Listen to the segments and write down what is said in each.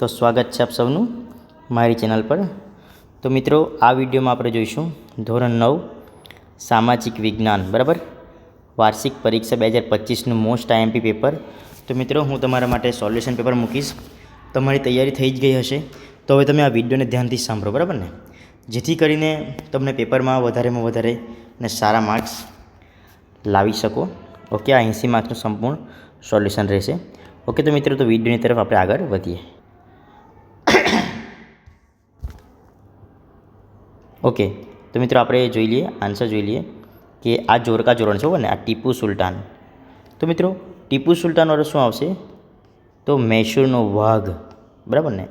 તો સ્વાગત છે આપ સૌનું મારી ચેનલ પર। તો મિત્રો આ વિડીયોમાં આપણે જોઈશું ધોરણ 9 સામાજિક વિજ્ઞાન બરાબર વાર્ષિક પરીક્ષા 2025નું મોસ્ટ આઈએમપી પેપર। તો મિત્રો હું તમારા માટે સોલ્યુશન પેપર મૂકીશ। તમારી તૈયારી થઈ જ ગઈ હશે તો હવે તમે આ વિડીયોને ધ્યાનથી સાંભળો બરાબર ને, જેથી કરીને તમને પેપરમાં વધારેમાં વધારે અને સારા માર્ક્સ લાવી શકો। ઓકે, આ 80 માર્ક્સનું સંપૂર્ણ સોલ્યુશન રહેશે। ઓકે તો મિત્રો તો વિડીયોની તરફ આપણે આગળ વધીએ। ઓકે તો મિત્રો આપણે જોઈ લઈએ, આન્સર જોઈ લઈએ કે આ જોરકા જોરણ છે ને, આ ટીપુ સુલતાન। તો મિત્રો ટીપુ સુલતાન વાળો શું આવશે તો મૈસૂરનો વાઘ બરાબર ને।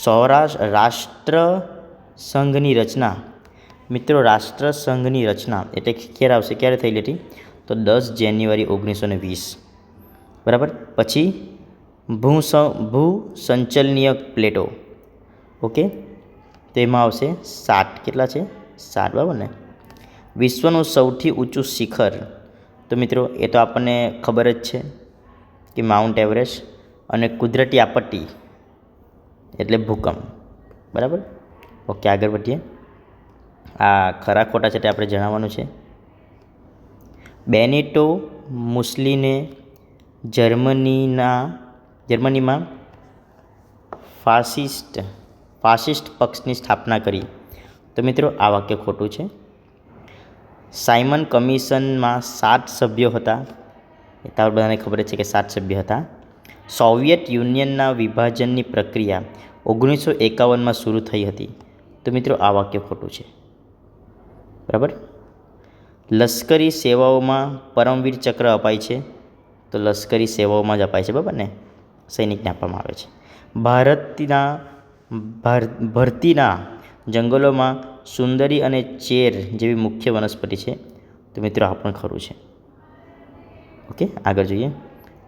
સૌરાષ્ટ્ર રાષ્ટ્ર સંઘની રચના, મિત્રો રાષ્ટ્ર સંઘની રચના એટલે ક્યારે આવશે, ક્યારે થયેલી હતી તો 10 જાન્યુઆરી 1920 બરાબર। પછી ભૂસંચલનીય પ્લેટો, ઓકે તો એમાં આવશે 7, કેટલા છે 7 બરાબર ને। વિશ્વનું સૌથી ઊંચું શિખર, તો મિત્રો એ તો આપણને ખબર જ છે કે માઉન્ટ એવરેસ્ટ। અને કુદરતી આપત્તિ એટલે ભૂકંપ બરાબર। ઓકે આગળ વધીએ, આ ખરા ખોટા છે તે આપણે જણાવવાનું છે। બેનિટો મુસોલિને જર્મનીમાં ફાસિસ્ટ પક્ષની સ્થાપના કરી, તો મિત્રો આ વાક્ય ખોટું છે। સાયમન કમિશનમાં 7 સભ્યો હતા, એ તો બધાને ખબર જ છે કે 7 સભ્ય હતા। સોવિયત યુનિયનના વિભાજનની પ્રક્રિયા 1951માં શરૂ થઈ હતી, તો મિત્રો આ વાક્ય ખોટું છે બરાબર। લશ્કરી સેવાઓમાં પરમવીર ચક્ર અપાય છે, તો લશ્કરી સેવાઓમાં જ અપાય છે બરાબર ને, સૈનિકને આપવામાં આવે છે। ભરતીના જંગલોમાં સુંદરી અને ચેર જેવી મુખ્ય વનસ્પતિ છે, તો મિત્રો આ પણ ખરું છે। ઓકે આગળ જોઈએ,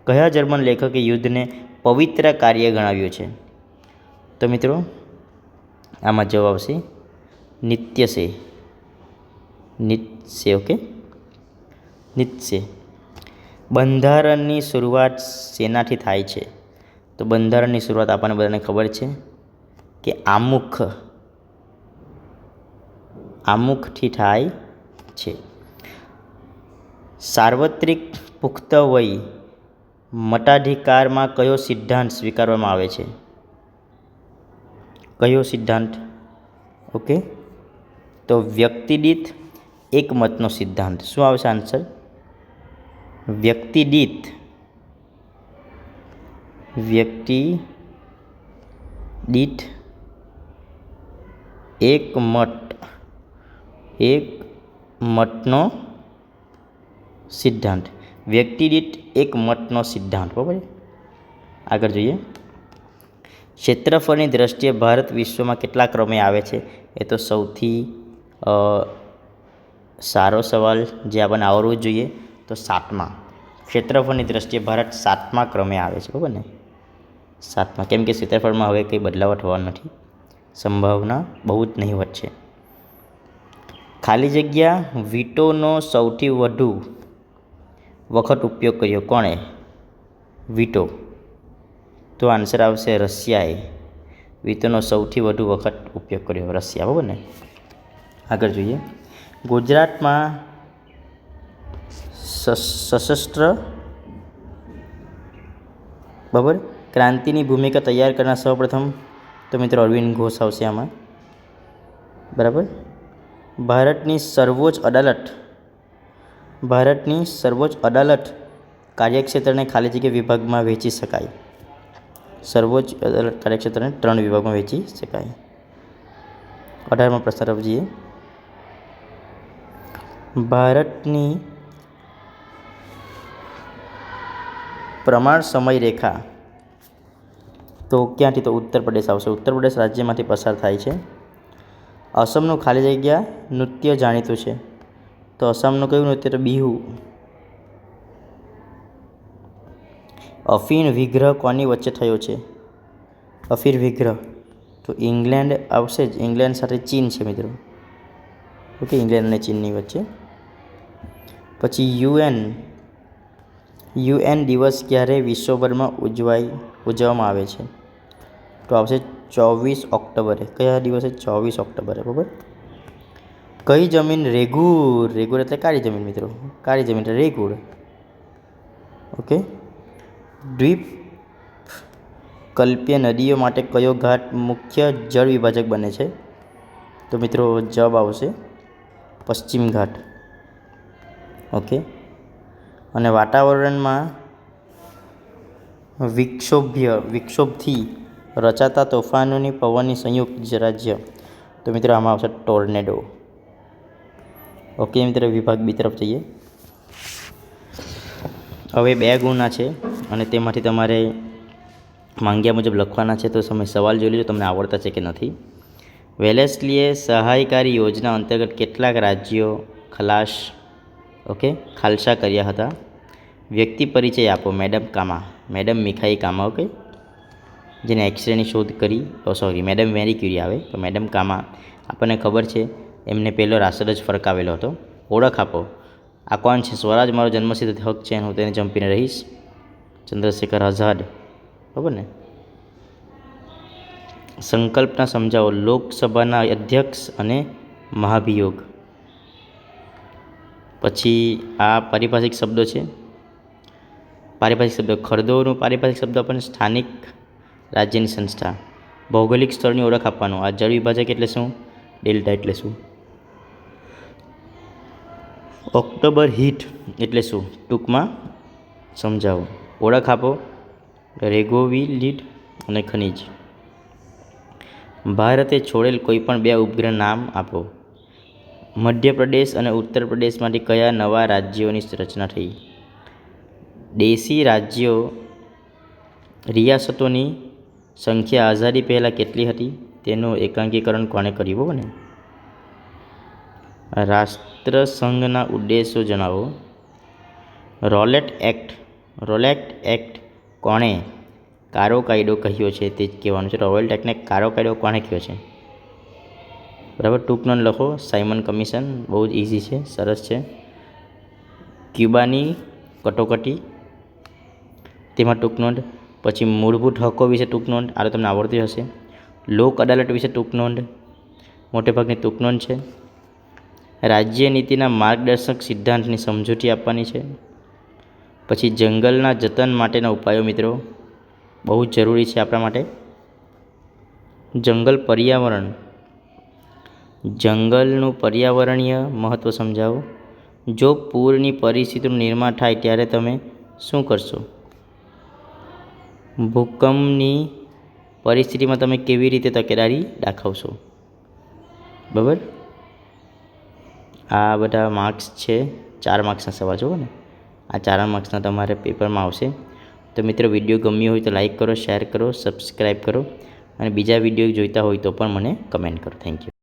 કયા જર્મન લેખકે યુદ્ધને પવિત્ર કાર્ય ગણાવ્યું છે, તો મિત્રો આમાં જવાબ આવશે નીત્સે। ઓકે નીત્સે। બંધારણની શરૂઆત શેનાથી થાય છે, તો બંધારણની શરૂઆત આપણને બધાને ખબર છે કે આમુખથી થાય છે। સાર્વત્રિક પુખ્ત વય મતાધિકારમાં કયો સિદ્ધાંત સ્વીકારવામાં આવે છે, કયો સિદ્ધાંત, ઓકે તો વ્યક્તિદીઠ એક મતનો સિદ્ધાંત। શું આવશે આન્સર, વ્યક્તિદીઠ એક મતનો સિદ્ધાંત, વ્યક્તિદીઠ એક મતનો સિદ્ધાંત બરાબર। આગળ જોઈએ, ક્ષેત્રફળની દ્રષ્ટિએ ભારત વિશ્વમાં કેટલા ક્રમે આવે છે, એ તો સૌથી સારો સવાલ જે આપણને આવડવું જ જોઈએ, તો 7મા। ક્ષેત્રફળની દ્રષ્ટિએ ભારત 7મા ક્રમે આવે છે બરાબર ને, 7મા, કેમ કે ક્ષેત્રફળમાં હવે કંઈ બદલાવ થવાનો નથી, સંભાવના બહુ જ નહીવત છે। ખાલી જગ્યા વીટોનો સૌથી વધુ વખત ઉપયોગ કર્યો, કોણે, વીટો, તો આન્સર આવશે રશિયાએ વીટોનો સૌથી વધુ વખત ઉપયોગ કર્યો, રશિયા બરાબર ને। આગળ જોઈએ, ગુજરાતમાં સશસ્ત્ર બરાબર ક્રાંતિની ભૂમિકા તૈયાર કરનાર સૌપ્રથમ, તો મિત્રો અરવિંદ ઘોષ આવશે આમાં બરાબર। ભારતની સર્વોચ્ચ અદાલત કાર્યક્ષેત્રને ખાલી જગ્યા વિભાગમાં વહેંચી શકાય, સર્વોચ્ચ અદાલત કાર્યક્ષેત્રને 3 વિભાગમાં વહેંચી શકાય। 18મા પ્રશ્ન તરફ જઈએ, ભારતની પ્રમાણ સમય રેખા, તો ક્યાંથી, તો ઉત્તર પ્રદેશ આવશે, ઉત્તર પ્રદેશ રાજ્યમાંથી પસાર થાય છે। અસમનું ખાલી જગ્યા નૃત્ય જાણીતું છે, તો અસમનું કયું નૃત્ય, તો બિહુ। અફીણ વિગ્રહ કોની વચ્ચે થયો છે, અફીણ વિગ્રહ તો ઇંગ્લેન્ડ આવશે જ, ઇંગ્લેન્ડ સાથે ચીન છે મિત્રો, ઓકે ઇંગ્લેન્ડ અને ચીનની વચ્ચે। પછી યુએન દિવસ ક્યારે વિશ્વભરમાં ઉજવવામાં આવે છે, તો આવશે 24 ઓક્ટોબરે. કયા દિવસે? 24 ઓક્ટોબરે. બરાબર. કઈ જમીન રેગુર? રેગુર એટલે કાળી જમીન મિત્રો. કાળી જમીન એટલે રેગુર. ઓકે. દ્વીપ કલ્પીય નદીઓ માટે કયો ઘાટ મુખ્ય જળ વિભાજક બને છે? તો મિત્રો જવાબ આવશે પશ્ચિમ ઘાટ. ઓકે. અને વાતાવરણમાં વિક્ષોભથી રચાતા તોફાનોની પવનની સંયુક્ત રાજ્ય. તો મિત્રો આમાં આવશે ટોર્નેડો. ઓકે મિત્રો, વિભાગ બી તરફ જઈએ. હવે 2 ગુણના છે અને તેમાંથી તમારે માંગ્યા મુજબ લખવાના છે. તો તમે સવાલ જોઈ લેજો તમને આવડતા છે કે નથી. વેલેસ્લીએ સહાયકારી યોજના અંતર્ગત કેટલાક રાજ્યો ખાલસા કર્યા હતા? વ્યક્તિ પરિચય આપો. મેડમ કામા, મેડમ મીખાઈ કામા. ઓકે. જેને એક્સરેની શોધ કરી, મેડમ મેરી ક્યુરી આવે તો મેડમ કામા આપણને ખબર છે એમને પહેલો રાષ્ટ્રધ્વજ ફરકાવેલો હતો. ઓળખ આપો. આ કોણ છે? સ્વરાજ મારો જન્મસિદ્ધ હક છે, હું તેને ચંપીને રહીશ. ચંદ્રશેખર આઝાદ. બરાબર ને. સંકલ્પના સમજાવો. લોકસભાના અધ્યક્ષ અને મહાભિયોગ. પછી આ પારિભાષિક શબ્દો છે. પારિભાષિક શબ્દ ખરદોનું પારિભાષિક શબ્દ આપણને સ્થાનિક રાજ્યની સંસ્થા. ભૌગોલિક સ્થળની ઓળખ આપવાનું. આ જળ વિભાજક એટલે શું? ડેલ્ટા એટલે શું? ઓક્ટોબર હીટ એટલે શું? ટૂંકમાં સમજાવો. ઓળખ આપો. રેગોવિલીડ અને ખનિજ. ભારતે છોડેલ કોઈપણ 2 ઉપગ્રહ નામ આપો. મધ્યપ્રદેશ અને ઉત્તર પ્રદેશમાંથી કયા નવા રાજ્યોની રચના થઈ? દેશી રિયાસતોની સંખ્યા આઝાદી પહેલાં કેટલી હતી? તેનું એકાંકીકરણ કોણે કર્યું? ને રાષ્ટ્રસંઘના ઉદ્દેશો જણાવો. રોલેટ એક્ટ કોણે કારો કાયદો કહ્યો છે તે જ કહેવાનું છે. રોલેટ એક્ટને કારો કાયદો કોણે કહ્યો છે? બરાબર. ટૂંક નોંધ લખો. Simon commission. બહુ જ ઇઝી છે, સરસ છે. ક્યુબાની કટોકટી, તેમાં ટૂંક નોંધ. પછી મૂળભૂત હકો વિશે ટૂંક નોંધ, આ તો તમને આવડતી હશે. લોક અદાલત વિશે ટૂંક નોંધ, મોટેભાગની ટૂંક નોંધ છે. રાજ્ય નીતિના માર્ગદર્શક સિદ્ધાંતની સમજૂતી આપવાની છે. પછી જંગલના જતન માટેના ઉપાયો મિત્રો બહુ જ જરૂરી છે આપણા માટે. જંગલનું પર્યાવરણીય મહત્ત્વ સમજાવો. જો પૂરની પરિસ્થિતિનું નિર્માણ થાય ત્યારે તમે શું કરશો? ભૂકંપની પરિસ્થિતિમાં તમે કેવી રીતે તકેદારી દાખવશો? બરાબર. આ બધા માર્ક્સ છે. 4 માર્ક્સના સવાલ જુઓ ને. આ 4 માર્ક્સના તમારે પેપરમાં આવશે. તો મિત્રો વિડીયો ગમ્યો હોય તો લાઈક કરો, શેર કરો, સબસ્ક્રાઈબ કરો અને બીજા વિડીયો જોઈતા હોય તો પણ મને કમેન્ટ કરો. Thank you.